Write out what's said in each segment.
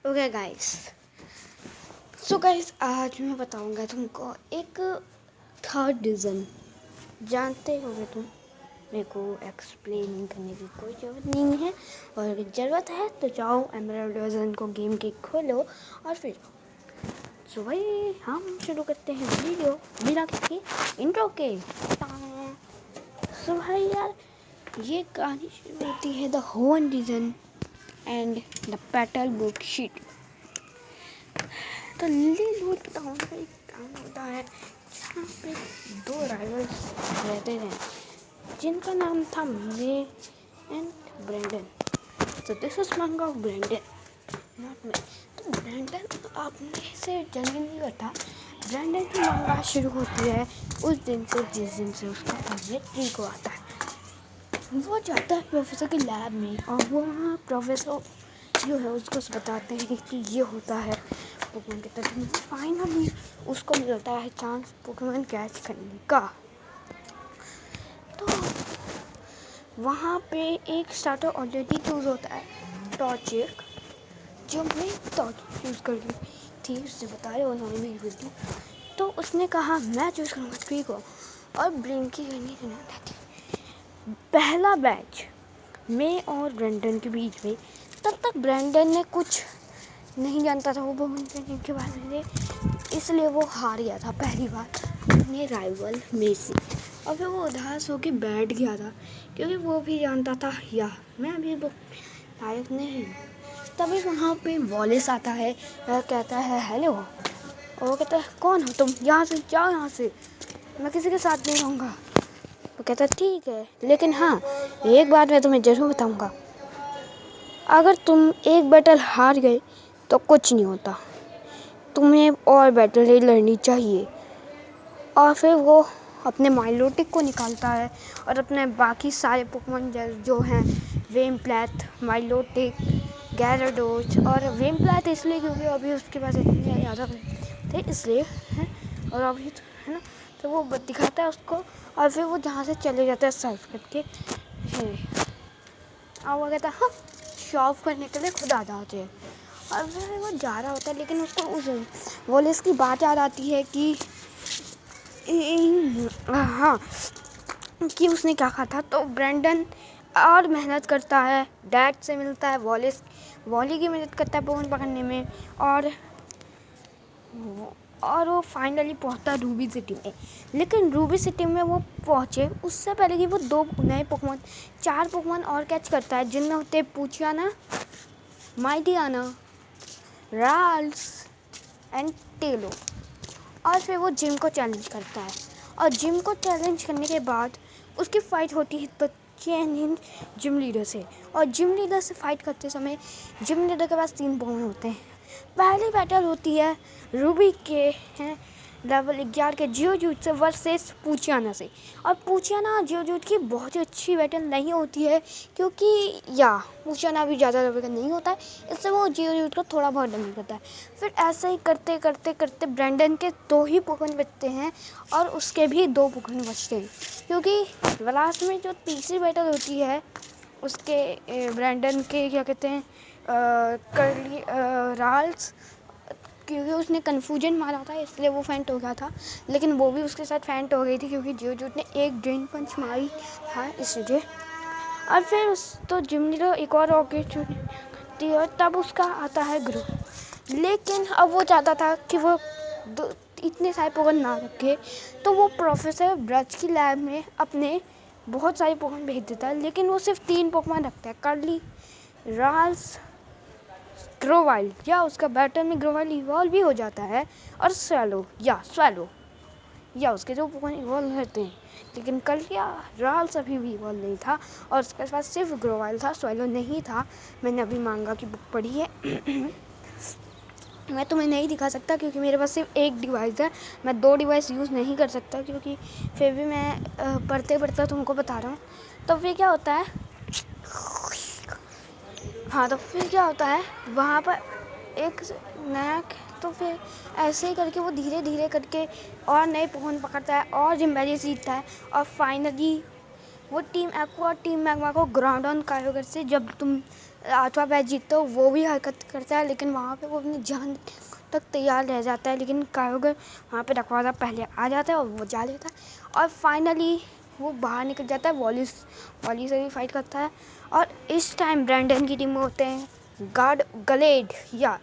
Okay guys, so guys आज मैं बताऊंगा तुमको एक थर्ड रीज़न। जानते होगे तुम, मेरे को एक्सप्लेन करने की कोई ज़रूरत नहीं है, और अगर ज़रूरत है तो जाओ एमराल्ड वर्जन को गेम के खोलो और फिर सो भाई हम शुरू करते हैं वीडियो बिना किसी इंट्रो के। सो भाई यार, ये कहानी शुरू होती है द होन reason and the petal book sheet. तो लीड लूट बताऊँगा एक काम होता है जहाँ पे दो राइवल्स रहते थे जिनका नाम था मे एंड ब्रेंडन। तो दिस इज मंगा ऑफ ब्रेंडन, नॉट मे। तो ब्रेंडन आपने से जल्दी नहीं करता। ब्रेंडन की मंगा शुरू होती है उस दिन से जिस दिन से उसका फेवरेट ट्री को आता है। वो जाता है प्रोफेसर के लैब में और वहाँ प्रोफेसर जो है उसको बताते हैं कि ये होता है पोकेमॉन के तरफ। फाइनली उसको मिलता है चांस पोकेमॉन कैच करने का। तो वहाँ पे एक स्टार्टर ऑलरेडी चूज़ होता है, टॉर्चिक, जो मैं टॉर्च चूज़ कर ली थी, उससे बताया उन्होंने मेरी वीडियो। तो उसने कहा मैं चूज़ करूँगा ट्री को, और ब्लिंकी करनी थी। पहला बैच मे और ब्रेंडन के बीच में। तब तक ब्रेंडन ने कुछ नहीं जानता था वो पोकेमॉन के बारे में, इसलिए वो हार गया था पहली बार अपने राइवल मे से। और फिर वो उदास होकर बैठ गया था क्योंकि वो भी जानता था या मैं अभी लायक नहीं। तभी वहाँ पे वॉलिस आता है, वह कहता है हेलो, और वो कहता है कौन हो तुम, यहाँ से जाओ, यहाँ से मैं किसी के साथ नहीं रहूँगा। वो कहता है ठीक है, लेकिन हाँ एक बात मैं तुम्हें ज़रूर बताऊँगा, अगर तुम एक बैटल हार गए तो कुछ नहीं होता, तुम्हें और बैटल ही लड़नी चाहिए। और फिर वो अपने माइलोटिक को निकालता है और अपने बाकी सारे पोकेमॉन जो हैं वेमप्लैथ, माइलोटिक, गैराडोस, और वेमप्लैथ इसलिए क्योंकि अभी उसके पास इतने ज़्यादा थे इसलिए है, और अभी है ना। तो वो दिखाता है उसको और फिर वो जहाँ से चले जाता है सर्फ करके और वो कहता है हाँ शॉप करने के लिए खुद आ जाते हैं। और फिर वो जा रहा होता है, लेकिन उसको उस वॉलिस की बात याद आती है कि हाँ कि उसने क्या कहा था। तो ब्रेंडन और मेहनत करता है, डैड से मिलता है, वॉली की मदद करता है पोकेमॉन पकड़ने में, और वो फाइनली पहुंचता है रूबी सिटी में। लेकिन रूबी सिटी में वो पहुंचे उससे पहले कि वो दो नए पोकेमॉन, 4 पोकेमॉन और कैच करता है जिनमें होते हैं पूछियाना, माइटियाना, राल्स एंड टेलो। और फिर वो जिम को चैलेंज करता है, और जिम को चैलेंज करने के बाद उसकी फ़ाइट होती है तो चैलेंज जिम लीडर से। और जिम लीडर से फाइट करते समय जिम लीडर के पास 3 पोकेमॉन होते हैं। पहली बैटल होती है रूबी के हैं लेवल 11 के जियोजूट से वर्सेस पूछियाना से। और पूछियाना जियोजूट की बहुत ही अच्छी बैटल नहीं होती है क्योंकि पूछियाना भी ज़्यादा लेवल का नहीं होता है, इससे वो जियोजूट को थोड़ा बहुत डैमेज करता है। फिर ऐसे ही करते करते करते ब्रेंडन के 2 ही पोकेमॉन बचते हैं और उसके भी 2 पोकेमॉन बचते हैं, क्योंकि लास्ट में जो तीसरी बैटल होती है उसके ब्रेंडन के क्या कहते हैं करली राल्स, क्योंकि उसने कन्फ्यूजन मारा था इसलिए वो फेंट हो गया था, लेकिन वो भी उसके साथ फेंट हो गई थी क्योंकि जियोजूट ने एक ड्रेन पंच मारी था इसलिए। और फिर तो जिम लीडर एक और रॉकेट थी और तब उसका आता है ग्रो। लेकिन अब वो चाहता था कि वो इतने सारे पोकेमॉन ना रखे, तो वो प्रोफेसर ब्रज की लैब में अपने बहुत सारे पोकेमॉन भेज देता है, लेकिन वो सिर्फ 3 पोकेमॉन रखता है, कर्ली, राल्स, ग्रोवाइल, या उसका बैटल में ग्रोवाइल इवॉल्व भी हो जाता है, और स्वैलो या उसके जो पोकेमॉन इवॉल्व होते हैं। लेकिन कल क्या राल्स अभी भी इवॉल्व नहीं था और उसके पास सिर्फ ग्रोवाइल था, स्वैलो नहीं था। मैंने अभी मांगा की बुक पढ़ी है मैं तुम्हें नहीं दिखा सकता क्योंकि मेरे पास सिर्फ एक डिवाइस है, मैं 2 डिवाइस यूज़ नहीं कर सकता, क्योंकि फिर भी मैं पढ़ते पढ़ते तुमको बता रहा हूँ। तो फिर क्या होता है वहाँ पर एक नया, तो फिर ऐसे ही करके वो धीरे धीरे करके और नए पोकेमॉन पकड़ता है और जिम्मेदारी सीखता है, और फाइनली वो टीम एक्वा और टीम मैग्मा को ग्राउंडन कायोगर से जब तुम आठवां मैच जीतते हो वो भी हरकत करता है, लेकिन वहाँ पे वो अपनी जान तक तैयार रह जाता है, लेकिन कायोगर वहाँ पे रखवाजा पहले आ जाता है और वो जा लेता है और फाइनली वो बाहर निकल जाता है। वॉली से भी फाइट करता है और इस टाइम ब्रैंडन की टीम में होते हैं गलेड, या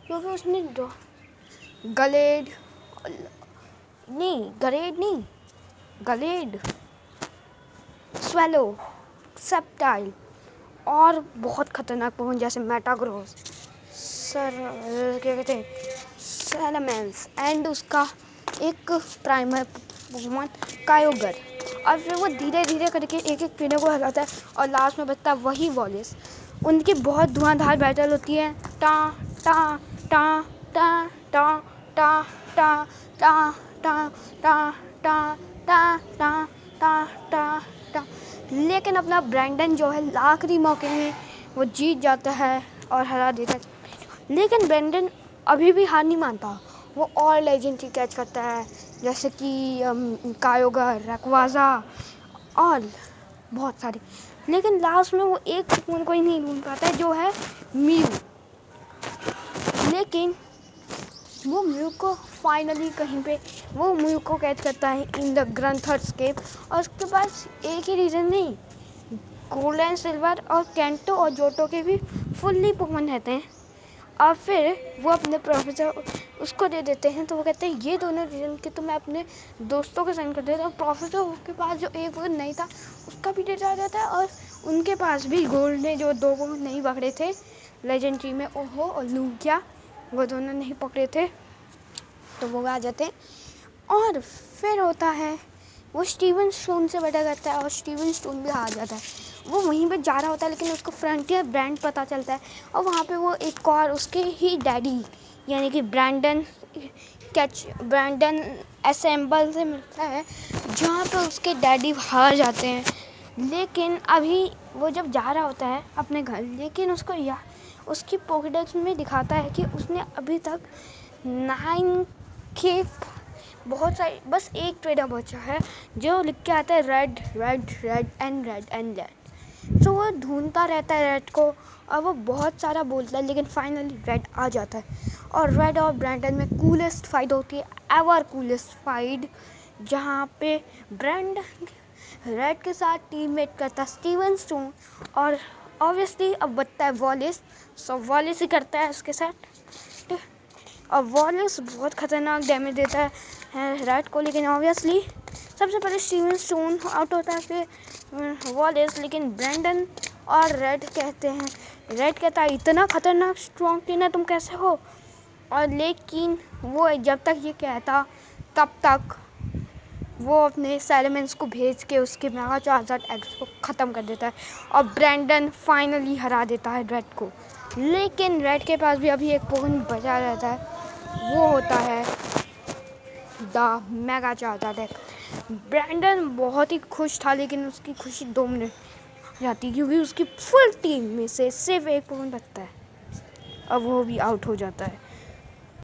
क्योंकि उसने गलेड, स्वेलो, सेप्टाइल और बहुत खतरनाक पोकेमॉन जैसे मेटाग्रोस, क्या कहते हैं, सैलामेंस एंड उसका एक प्राइमर पोकेमॉन कायोगर। और फिर वो धीरे धीरे करके एक एक ट्रेनर को हराता है और लास्ट में बचता है वही वॉलिस। उनकी बहुत धुआंधार बैटल होती है, टा टा टा टा टा टा टा टा टा टा टा टा टा टा टा टा। लेकिन अपना ब्रैंडन जो है आखिरी मौके में वो जीत जाता है और हरा देता है। लेकिन ब्रैंडन अभी भी हार नहीं मानता, वो और लेजेंडरी कैच करता है जैसे कि कायोगर, रैक्वाजा और बहुत सारे। लेकिन लास्ट में वो एक पोकेमॉन को ही नहीं ढूंढ पाता है जो है म्यू। लेकिन वो म्यू को फाइनली कहीं पे वो म्यू को कैच करता है इन द ग्रंथर्स केव। और उसके पास एक ही रीज़न नहीं, गोल्ड एंड सिल्वर और कैंटो और जोटो के भी फुल्ली पोकेमॉन रहते हैं। और फिर वो अपने प्रोफेसर उसको दे देते हैं, तो वो कहते हैं ये दोनों रीजन के तो मैं अपने दोस्तों को सेंड कर देता हूँ। प्रोफेसर के पास जो एक वो नहीं था उसका भी डेटा आ जाता है और उनके पास भी गोल्ड ने जो दो वो नहीं पकड़े थे लेजेंडरी में, ओहो और लूकिया, वो दोनों नहीं पकड़े थे, तो वो आ जाते हैं। और फिर होता है वो स्टीवन स्टोन से बैठा करता है और स्टीवन स्टोन भी हार जाता है। वो वहीं पे जा रहा होता है लेकिन उसको फ्रंटियर ब्रांड पता चलता है और वहाँ पे वो एक और उसके ही डैडी यानी कि ब्रैंडन असेंबल से मिलता है, जहाँ पे उसके डैडी हार जाते हैं। लेकिन अभी वो जब जा रहा होता है अपने घर, लेकिन उसकी पॉकेडेक्स में दिखाता है कि उसने अभी तक 9 के बहुत सारी, बस एक ट्रेडर बचा है जो लिख के आता है red red red and red and red. तो वो ढूंढता रहता है रेड को और वो बहुत सारा बोलता है, लेकिन फाइनली रेड आ जाता है और रेड और ब्रैंडन में कूलेस्ट फाइट होती है, एवर कूलेस्ट फाइट, जहाँ पे ब्रैंडन रेड के साथ टीममेट करता है स्टीवन स्टोन और ऑब्वियसली अब बचता है वॉलिस, सो वॉलिस ही करता है उसके साथ। और वॉलिस बहुत ख़तरनाक डैमेज देता है रेड को, लेकिन ऑब्वियसली सबसे पहले स्टीवन स्टोन आउट होता है, फिर वॉलिस। लेकिन ब्रैंडन और रेड कहता है इतना ख़तरनाक स्ट्रॉन्ग ट्रेनर तुम कैसे हो। और लेकिन वो जब तक ये कहता तब तक वो अपने सैलामेंस को भेज के उसके मेगा चार्जर एग्स को ख़त्म कर देता है और ब्रैंडन फाइनली हरा देता है रेड को। लेकिन रेड के पास भी अभी एक पोकेमॉन बचा रहता है, वो होता है the mega charger egg. Brandon बहुत ही खुश था, लेकिन उसकी खुशी 2 मिनट जाती क्योंकि उसकी फुल टीम में से सिर्फ एक पोकेमॉन बचता है और वो भी आउट हो जाता है।